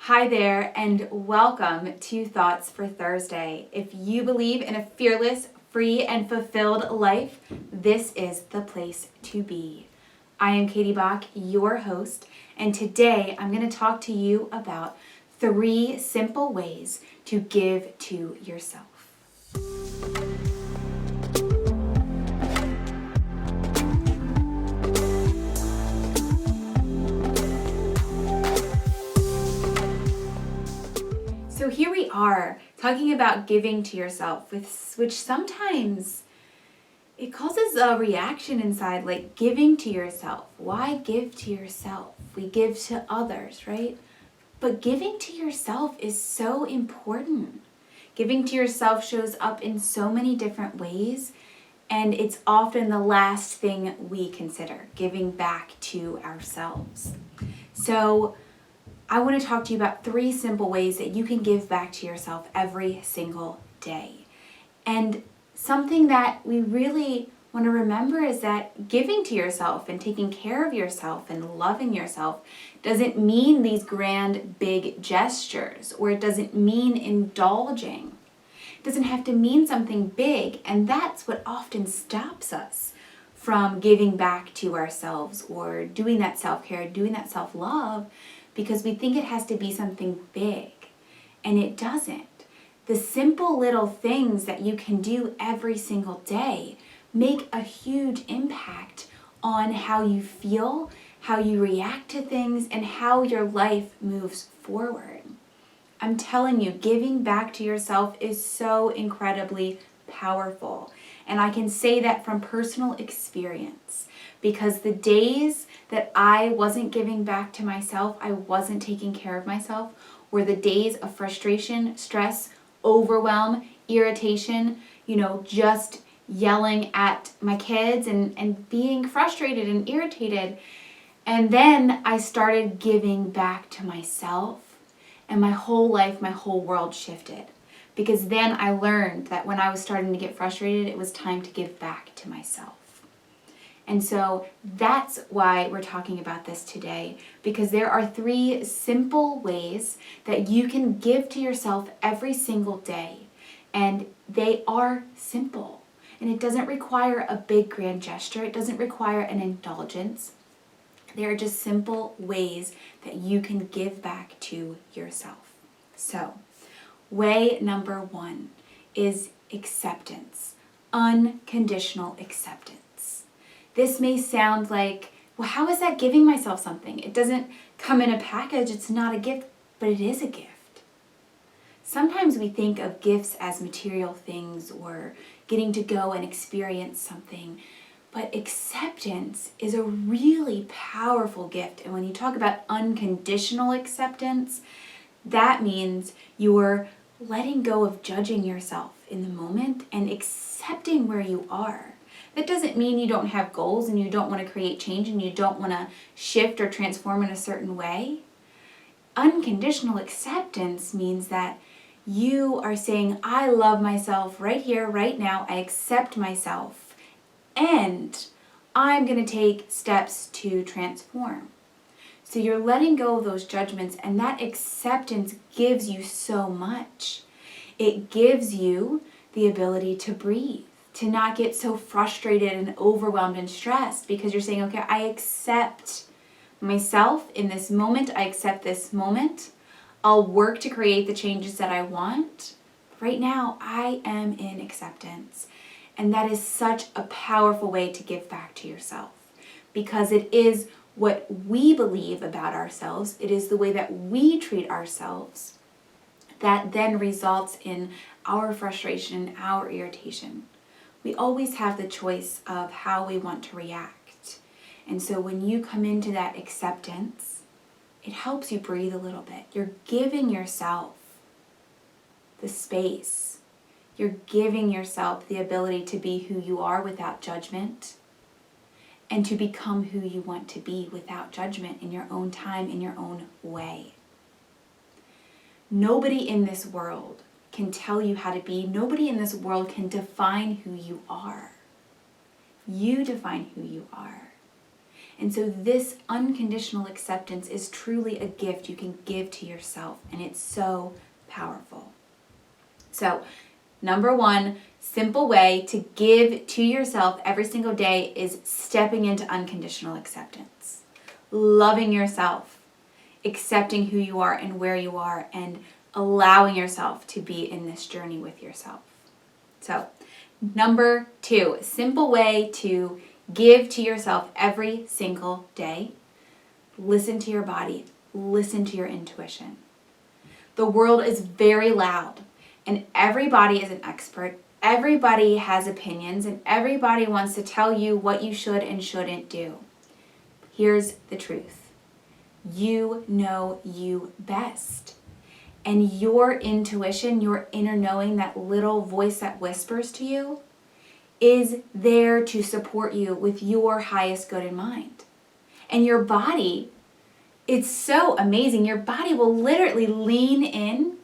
Hi there, and welcome to Thoughts for Thursday. If you believe in a fearless, free, and fulfilled life, this is the place to be. I am Katie Bach, your host, and today I'm going to talk to you about 3 simple ways to give to yourself. So here we are talking about giving to yourself, which sometimes it causes a reaction inside, like giving to yourself. Why give to yourself? We give to others, right? But giving to yourself is so important. Giving to yourself shows up in so many different ways, and it's often the last thing we consider, giving back to ourselves. So I want to talk to you about 3 simple ways that you can give back to yourself every single day. And something that we really want to remember is that giving to yourself and taking care of yourself and loving yourself doesn't mean these grand, big gestures, or it doesn't mean indulging. It doesn't have to mean something big, and that's what often stops us from giving back to ourselves or doing that self-care, doing that self-love, because we think it has to be something big, and it doesn't. The simple little things that you can do every single day make a huge impact on how you feel, how you react to things, and how your life moves forward. I'm telling you, giving back to yourself is so incredibly powerful. And I can say that from personal experience, because the days that I wasn't giving back to myself, I wasn't taking care of myself, were the days of frustration, stress, overwhelm, irritation, just yelling at my kids and being frustrated and irritated. And then I started giving back to myself, and my whole life, my whole world shifted. Because then I learned that when I was starting to get frustrated, it was time to give back to myself. And so that's why we're talking about this today, because there are 3 simple ways that you can give to yourself every single day. And they are simple. And it doesn't require a big grand gesture. It doesn't require an indulgence. They are just simple ways that you can give back to yourself. So, way number 1 is acceptance, unconditional acceptance. This may sound like, well, how is that giving myself something? It doesn't come in a package, it's not a gift, but it is a gift. Sometimes we think of gifts as material things or getting to go and experience something, but acceptance is a really powerful gift. And when you talk about unconditional acceptance, that means you're letting go of judging yourself in the moment and accepting where you are. That doesn't mean you don't have goals and you don't want to create change and you don't want to shift or transform in a certain way. Unconditional acceptance means that you are saying, I love myself right here, right now. I accept myself, and I'm going to take steps to transform. So you're letting go of those judgments, and that acceptance gives you so much. It gives you the ability to breathe, to not get so frustrated and overwhelmed and stressed, because you're saying, okay, I accept myself in this moment. I accept this moment. I'll work to create the changes that I want. Right now, I am in acceptance. And that is such a powerful way to give back to yourself, because it is what we believe about ourselves. It is the way that we treat ourselves that then results in our frustration, our irritation. We always have the choice of how we want to react. And so when you come into that acceptance, it helps you breathe a little bit. You're giving yourself the space. You're giving yourself the ability to be who you are without judgment, and to become who you want to be without judgment, in your own time, in your own way. Nobody in this world can tell you how to be. Nobody in this world can define who you are. You define who you are. And so this unconditional acceptance is truly a gift you can give to yourself, and it's so powerful. So, number one, simple way to give to yourself every single day is stepping into unconditional acceptance. Loving yourself, accepting who you are and where you are, and allowing yourself to be in this journey with yourself. So, number two, simple way to give to yourself every single day. Listen to your body. Listen to your intuition. The world is very loud, and everybody is an expert. Everybody has opinions, and everybody wants to tell you what you should and shouldn't do. Here's the truth. You know you best. And your intuition, your inner knowing, that little voice that whispers to you, is there to support you with your highest good in mind. And your body, it's so amazing. Your body will literally lean in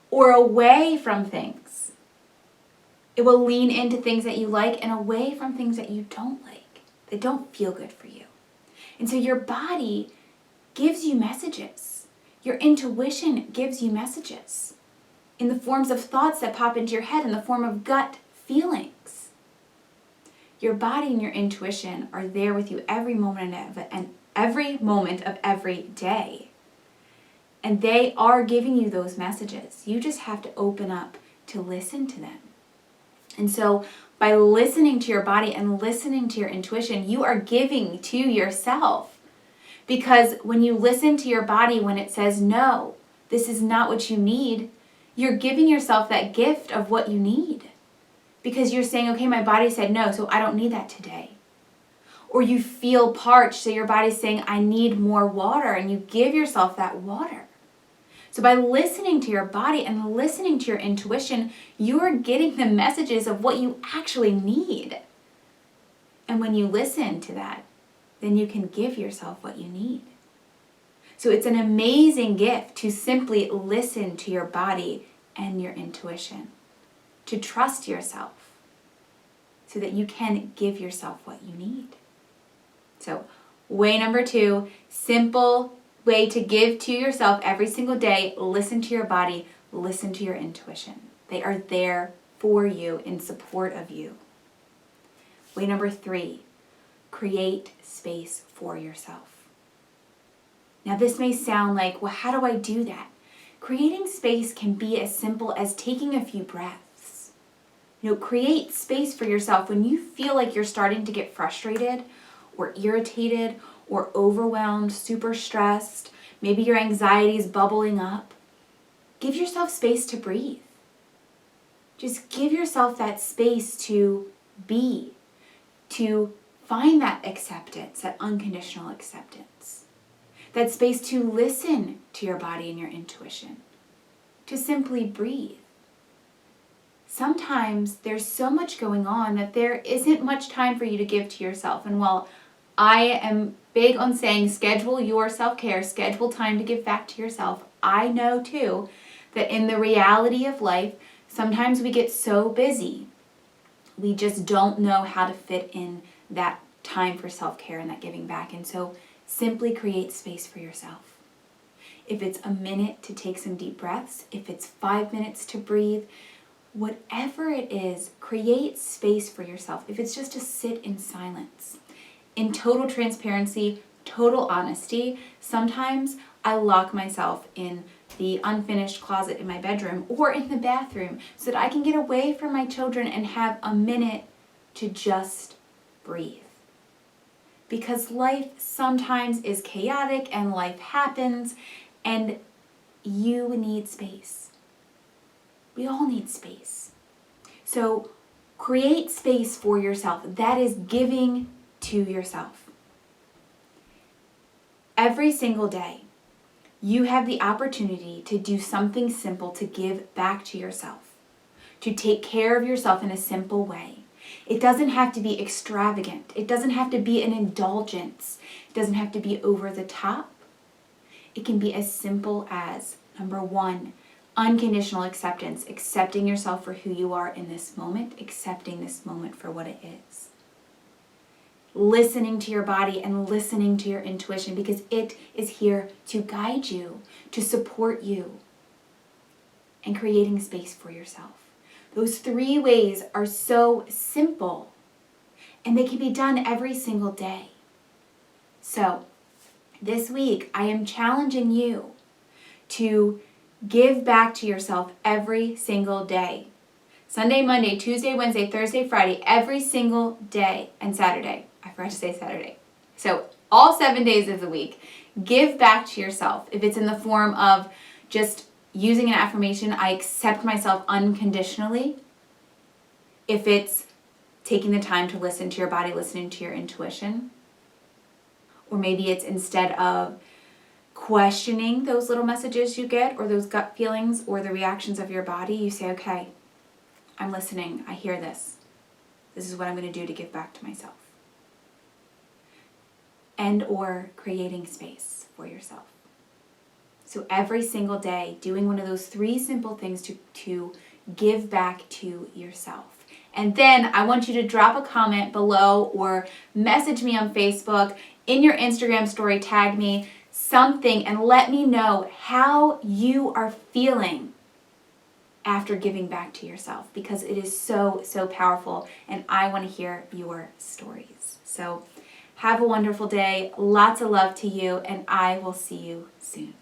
or away from things. It will lean into things that you like and away from things that you don't like, that don't feel good for you. And so your body gives you messages. Your intuition gives you messages in the forms of thoughts that pop into your head, in the form of gut feelings. Your body and your intuition are there with you every moment of every day. And they are giving you those messages. You just have to open up to listen to them. And so by listening to your body and listening to your intuition, you are giving to yourself. Because when you listen to your body when it says, no, this is not what you need, you're giving yourself that gift of what you need. Because you're saying, okay, my body said no, so I don't need that today. Or you feel parched, so your body's saying, I need more water, and you give yourself that water. So by listening to your body and listening to your intuition, you're getting the messages of what you actually need. And when you listen to that, then you can give yourself what you need. So it's an amazing gift to simply listen to your body and your intuition, to trust yourself so that you can give yourself what you need. So way number two, simple way to give to yourself every single day, listen to your body, listen to your intuition. They are there for you, in support of you. Way number three, create space for yourself. Now this may sound like, well, how do I do that? Creating space can be as simple as taking a few breaths. Create space for yourself when you feel like you're starting to get frustrated or irritated or overwhelmed, super stressed. Maybe your anxiety is bubbling up. Give yourself space to breathe. Just give yourself that space to be, to find that acceptance, that unconditional acceptance. That space to listen to your body and your intuition. To simply breathe. Sometimes there's so much going on that there isn't much time for you to give to yourself. And while I am big on saying schedule your self-care, schedule time to give back to yourself, I know too that in the reality of life, sometimes we get so busy, we just don't know how to fit in that time for self-care and that giving back. And so simply create space for yourself. If it's a minute to take some deep breaths, if it's 5 minutes to breathe, whatever it is, create space for yourself. If it's just to sit in silence, in total transparency, total honesty, sometimes I lock myself in the unfinished closet in my bedroom or in the bathroom so that I can get away from my children and have a minute to just breathe. Because life sometimes is chaotic and life happens and you need space. We all need space. So create space for yourself. That is giving to yourself. Every single day, you have the opportunity to do something simple to give back to yourself, to take care of yourself in a simple way. It doesn't have to be extravagant. It doesn't have to be an indulgence. It doesn't have to be over the top. It can be as simple as, number one, unconditional acceptance, accepting yourself for who you are in this moment, accepting this moment for what it is. listening to your body and listening to your intuition, because it is here to guide you, to support you, and creating space for yourself. Those 3 ways are so simple, and they can be done every single day. So, this week, I am challenging you to give back to yourself every single day. Sunday, Monday, Tuesday, Wednesday, Thursday, Friday, every single day, and Saturday. I forgot to say Saturday. So, all 7 days of the week, give back to yourself. If it's in the form of just using an affirmation, I accept myself unconditionally. If it's taking the time to listen to your body, listening to your intuition. Or maybe it's instead of questioning those little messages you get or those gut feelings or the reactions of your body, you say, okay, I'm listening. I hear this. This is what I'm going to do to give back to myself. And or creating space for yourself. So every single day, doing one of those 3 simple things to give back to yourself. And then I want you to drop a comment below or message me on Facebook, in your Instagram story, tag me, something, and let me know how you are feeling after giving back to yourself, because it is so, so powerful, and I want to hear your stories. So have a wonderful day, lots of love to you, and I will see you soon.